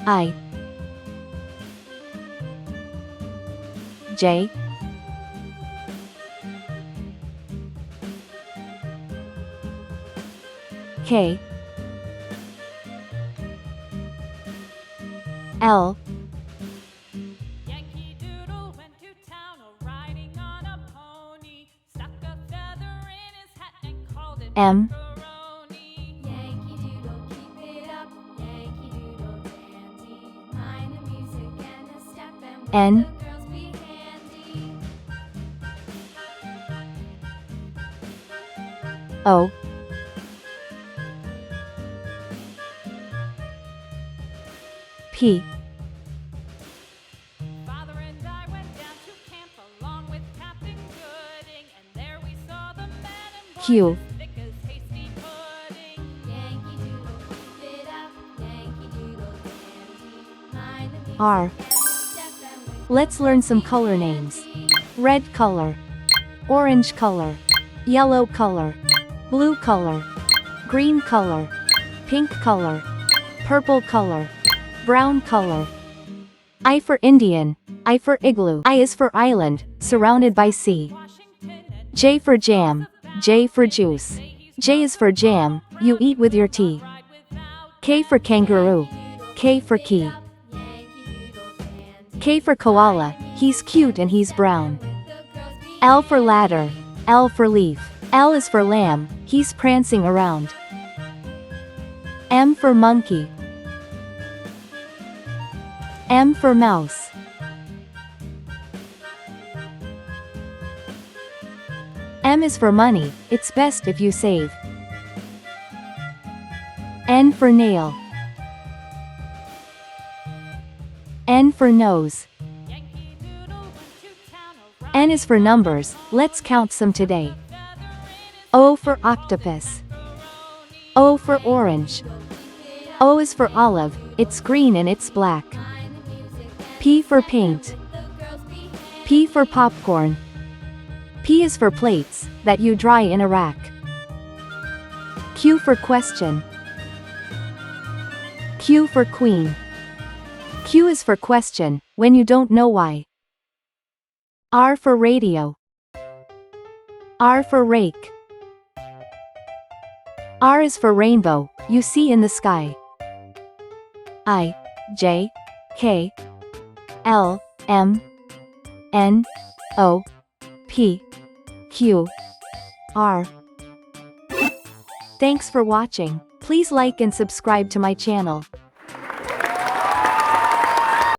I J K L Yankee Doodle went to town riding on a pony, stuck a feather in his hat and called it M macaroni. Yankee Doodle, keep it up, Yankee Doodle dandy. Mind the music and a step and will N the girls be handy. O P Father and I went down to camp along with Captain Gooding, and there we saw the men and boys Q as thick as hasty pudding. Yankee Doodle, keep it up, Yankee Doodle dandy. Mind the music R. and a step and will Let's learn some color names. Red color, orange color, yellow color, blue color, green color, pink color, purple color, brown color. I for Indian, I for igloo. I is for island, surrounded by sea. Washington and J for jam, J for juice. J is for jam, you eat with your tea. ride without K for kangaroo, K for key. Yankee Doodle dandy. K for koala, he's cute and he's brown. The girls be L for ladder, L for leaf. L is for lamb, he's prancing around. M for monkey. M for mouse. M is for money, it's best if you save. N for nail. N for nose. Yankee Doodle went to town N is for numbers, let's count some today. O for octopus. O for orange. O is for olive, it's green and it's black. P for paint. P for popcorn. P is for plates, that you dry in a rack. Q for question. Q for queen. Q is for question, when you don't know why. R for radio. R for rake. R is for rainbow, you see in the sky. I, J, K, L, M, N, O, P, Q, R. Thanks for watching. Please like and subscribe to my channel.